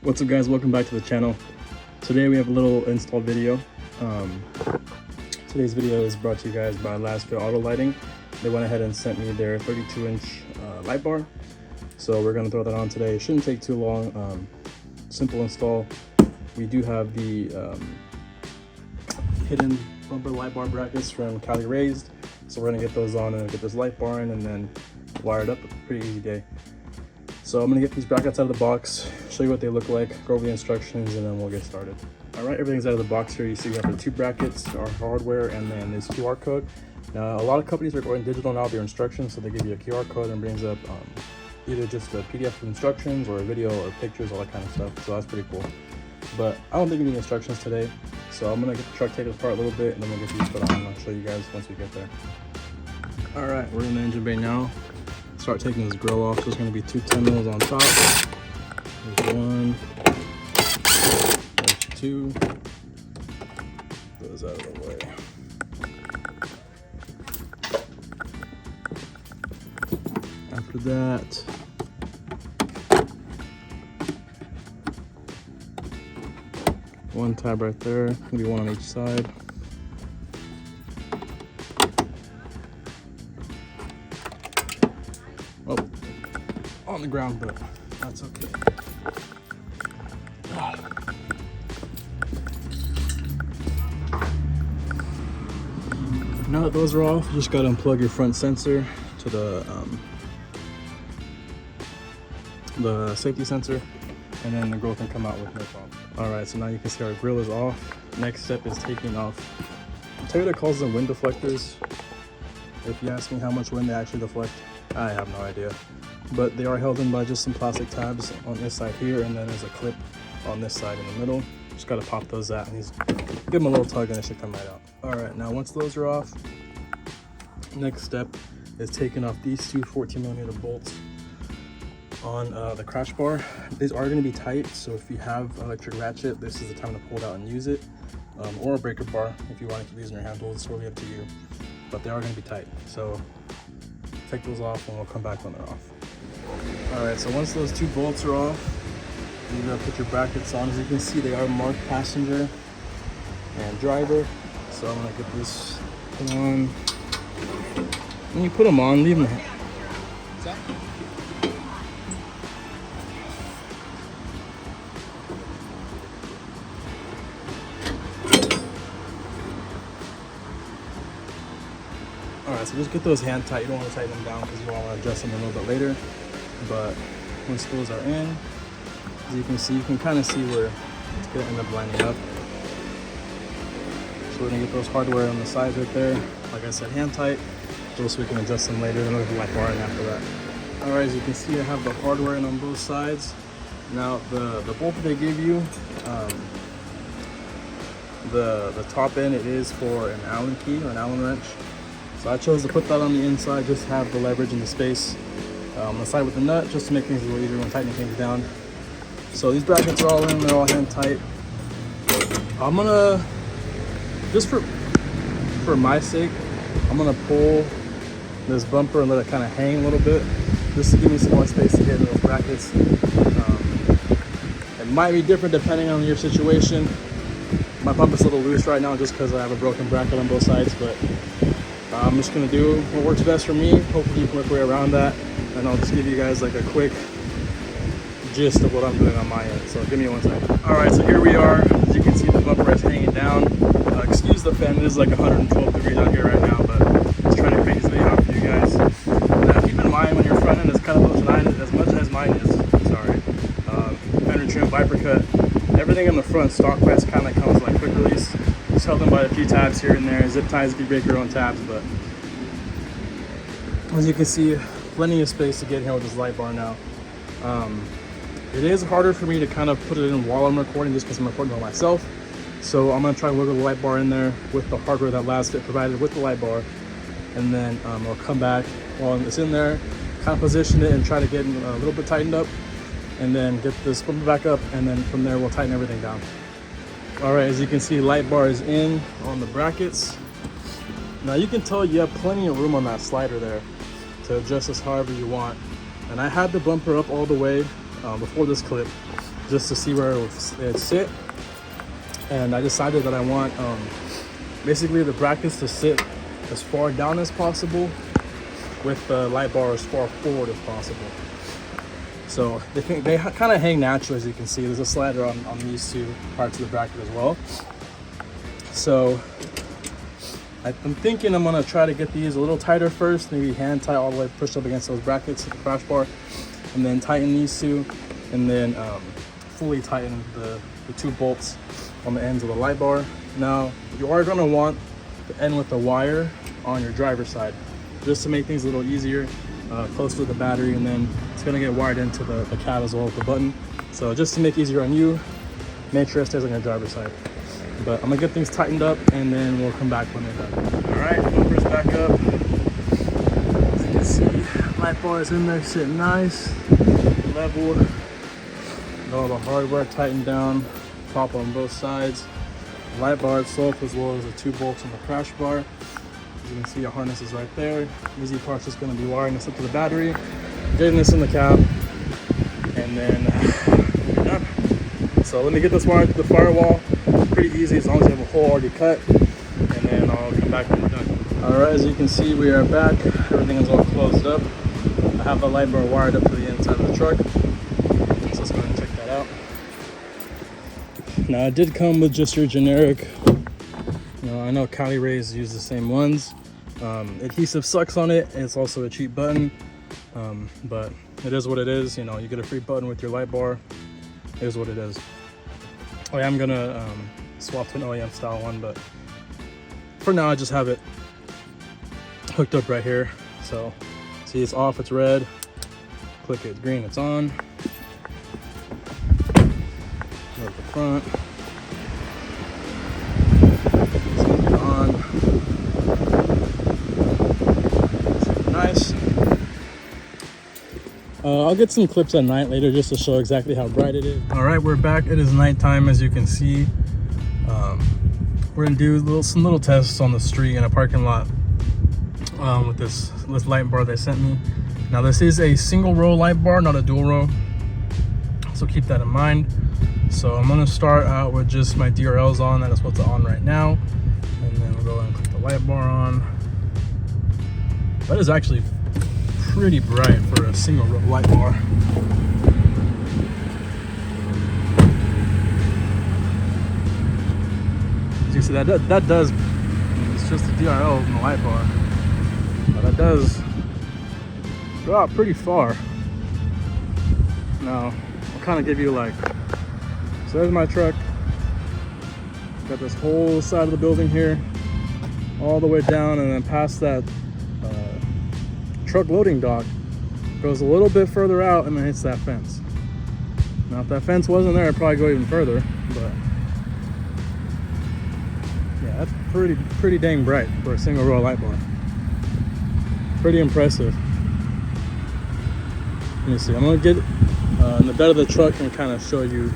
What's up guys, welcome back to the channel. Today we have a little install video. Today's video is brought to you guys by LASFIT Auto Lighting. They went ahead and sent me their 32-inch light bar. So we're gonna throw that on today. It shouldn't take too long. Simple install. We do have the hidden bumper light bar brackets from Cali Raised. So we're gonna get those on and get this light bar in and then wire it up. Pretty easy day. So I'm gonna get these brackets out of the box, show you what they look like, go over the instructions, and then we'll get started. All right, everything's out of the box here. You see we have the two brackets, our hardware, and then this QR code. Now, a lot of companies are going digital now, their instructions, so they give you a QR code and brings up either just a PDF of instructions or a video or pictures, all that kind of stuff. So that's pretty cool. But I don't think you need instructions today. So I'm gonna get the truck taken apart a little bit, and then we'll get these put on, and I'll show you guys once we get there. All right, we're in the engine bay now. Start taking this grill off. There's going to be two 10 mils on top. There's one. There's two. Those out of the way. After that, one tab right there. Maybe one on each side. Oh, on the ground, but that's okay. Now that those are off, you just gotta unplug your front sensor to the safety sensor, and then the grill can come out with no problem. All right, so now you can see our grill is off. Next step is taking off. I'll tell you what it calls them wind deflectors. If you ask me how much wind they actually deflect, I have no idea, but they are held in by just some plastic tabs on this side here, and then there's a clip on this side in the middle. Just got to pop those out and give them a little tug and it should come right out. All right, now once those are off, next step is taking off these two 14mm bolts on the crash bar. These are going to be tight, so if you have electric ratchet, this is the time to pull it out and use it, or a breaker bar if you want to keep using your hand tools. It's really up to you, but they are going to be tight, so take those off and we'll come back when they're off. All right, so once those two bolts are off, you're gonna put your brackets on. As you can see, they are marked passenger and driver. So I'm gonna get this put on. When you put them on, leave them. Alright, so just get those hand tight. You don't want to tighten them down because you want to adjust them a little bit later. But once those are in, as you can see, you can kind of see where it's going to end up lining up. So we're going to get those hardware on the sides right there. Like I said, hand tight, just so we can adjust them later. Then we'll get the light bar in after that. Alright, as you can see, I have the hardware in on both sides. Now, the bolt that they give you, the top end, it is for an Allen key or an Allen wrench. So I chose to put that on the inside, just to have the leverage and the space. On the side with the nut, just to make things a little easier when tightening things down. So these brackets are all in, they're all hand tight. I'm gonna, just for my sake, I'm gonna pull this bumper and let it kind of hang a little bit, just to give me some more space to get in those brackets. It might be different depending on your situation. My bumper's a little loose right now just because I have a broken bracket on both sides, but I'm just gonna do what works best for me. Hopefully you can work your way around that, and I'll just give you guys like a quick gist of what I'm doing on my end. So give me one second. All right, so here we are. As you can see, the bumper is hanging down. Excuse the fan, it is like 112 degrees out here right now, but just trying to create this video out for you guys. Now keep in mind when your front end is cut up as much as mine is, sorry. Fender trim, Viper cut, everything in the front stock price kind of comes like quick release. Just held them by a few tabs here and there, zip ties if you break your own tabs, but as you can see, plenty of space to get here with this light bar now. It is harder for me to kind of put it in while I'm recording just because I'm recording by myself. So I'm going to try to wiggle the light bar in there with the hardware that LASFIT provided with the light bar. And then I'll come back while it's in there, kind of position it and try to get it a little bit tightened up. And then get this bumper back up, and then from there we'll tighten everything down. All right, as you can see, light bar is in on the brackets. Now you can tell you have plenty of room on that slider there to adjust this however you want. And I had the bumper up all the way before this clip. just to see where it would sit. And I decided that I want basically the brackets to sit as far down as possible with the light bar as far forward as possible. So they kind of hang naturally, as you can see. There's a slider on these two parts of the bracket as well. So I'm thinking I'm gonna try to get these a little tighter first, maybe hand tie all the way pushed up against those brackets at the crash bar, and then tighten these two, and then fully tighten the two bolts on the ends of the light bar. Now, you are gonna want to end with the wire on your driver's side, just to make things a little easier, close to the battery, and then it's gonna get wired into the cab as well with the button. So just to make it easier on you, make sure it stays on your driver's side. But I'm gonna get things tightened up, and then we'll come back when they're done. All right, bumpers back up. As you can see, light bar is in there, sitting nice, leveled. All the hardware tightened down, top on both sides. Light bar itself, as well as the two bolts on the crash bar. As you can see, your harness is right there. Easy part's just going to be wiring this up to the battery, getting this in the cab, and then you're done. So let me get this wired to the firewall. Pretty easy as long as you have a hole already cut, and then I'll come back when we're done. All right, as you can see, we are back. Everything is all closed up. I have the light bar wired up to the inside of the truck. So let's go ahead and check that out. Now, it did come with just your generic, I know Cali Rays use the same ones. Adhesive sucks on it, and it's also a cheap button, but it is what it is. You get a free button with your light bar. It is what it is. I am gonna swap to an OEM style one, but for now I just have it hooked up right here. So see, it's off, it's red. Click it, green, it's on. Go to the front. It's on. Nice. I'll get some clips at night later just to show exactly how bright it is. All right, we're back. It is nighttime, as you can see. We're gonna do some little tests on the street in a parking lot with this light bar they sent me. Now, this is a single row light bar, not a dual row, so keep that in mind. So I'm gonna start out with just my DRLs on. That is what's on right now, and then we'll go and click the light bar on. That is actually pretty bright for a single row light bar. As you see, that does, it's just a DRL in the light bar, but that does drop pretty far. Now, I'll kind of give you so there's my truck. Got this whole side of the building here, all the way down, and then past that truck loading dock, goes a little bit further out and then hits that fence. Now, if that fence wasn't there, I'd probably go even further, but yeah, that's pretty dang bright for a single row light bar. Pretty impressive. Let me see, I'm gonna get in the bed of the truck and kind of show you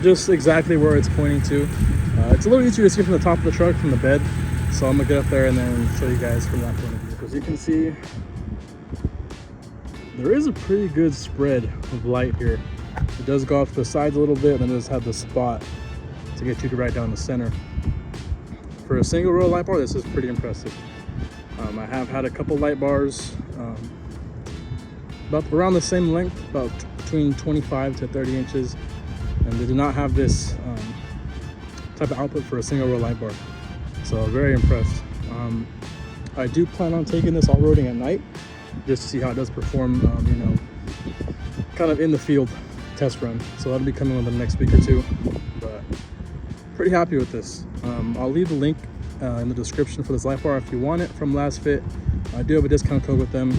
just exactly where it's pointing to. It's a little easier to see from the top of the truck from the bed, so I'm gonna get up there and then show you guys from that point of view. As you can see, there is a pretty good spread of light here. It does go off to the sides a little bit, and then it does have the spot to get you to right down the center. For a single row light bar, this is pretty impressive. I have had a couple light bars about around the same length, about between 25 to 30 inches, and they do not have this type of output for a single row light bar. So very impressed. I do plan on taking this off-roading at night just to see how it does perform, kind of in the field test run. So that'll be coming within the next week or two, but pretty happy with this. I'll leave the link in the description for this light bar if you want it from LASFIT. I do have a discount code with them.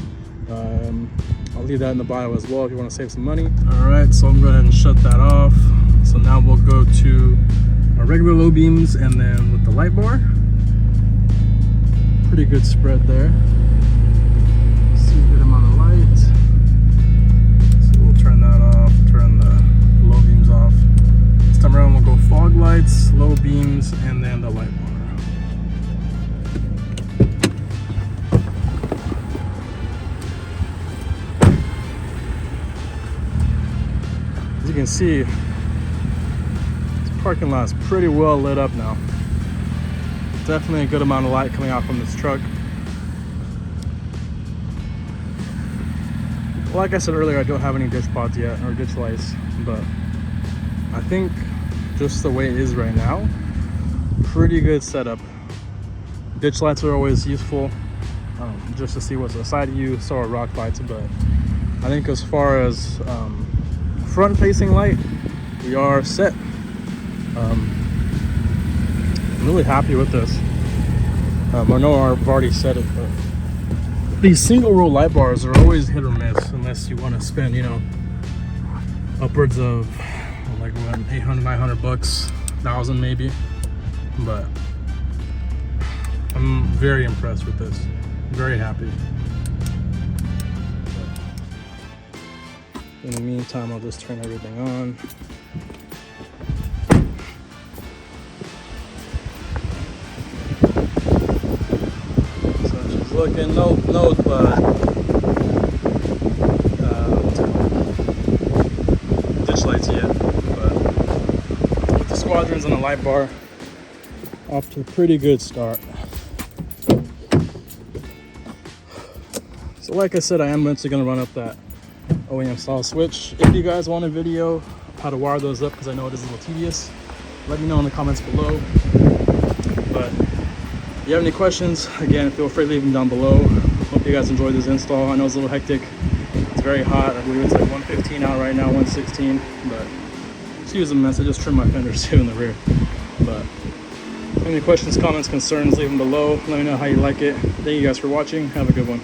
I'll leave that in the bio as well if you want to save some money. All right, so I'm going to go ahead and shut that off. So now we'll go to our regular low beams, and then with the light bar, pretty good spread there. See a good amount of light. So we'll turn that off, turn the low beams off. This time around we'll go fog lights, low beams, and then the light bar. As you can see, this parking lot is pretty well lit up now. Definitely a good amount of light coming out from this truck. Like I said earlier, I don't have any ditch pods yet, or ditch lights, but I think just the way it is right now, pretty good setup. Ditch lights are always useful, just to see what's aside of you, so are rock lights, but I think as far as front-facing light, we are set. I'm really happy with this. I know I've already said it, but these single row light bars are always hit or miss unless you want to spend, you know, upwards of like what, 800, 900 bucks, 1,000 maybe. But I'm very impressed with this. Very happy. In the meantime, I'll just turn everything on. Looking no ditch lights yet, but with the squadrons and the light bar, off to a pretty good start. So like I said, I am eventually going to run up that OEM style switch. If you guys want a video how to wire those up, because I know it is a little tedious, let me know in the comments below. But if you have any questions, again, feel free to leave them down below. Hope you guys enjoyed this install. I know it's a little hectic. It's very hot. I believe it's like 115 out right now, 116. But excuse the mess. I just trimmed my fenders too in the rear. But any questions, comments, concerns, leave them below. Let me know how you like it. Thank you guys for watching. Have a good one.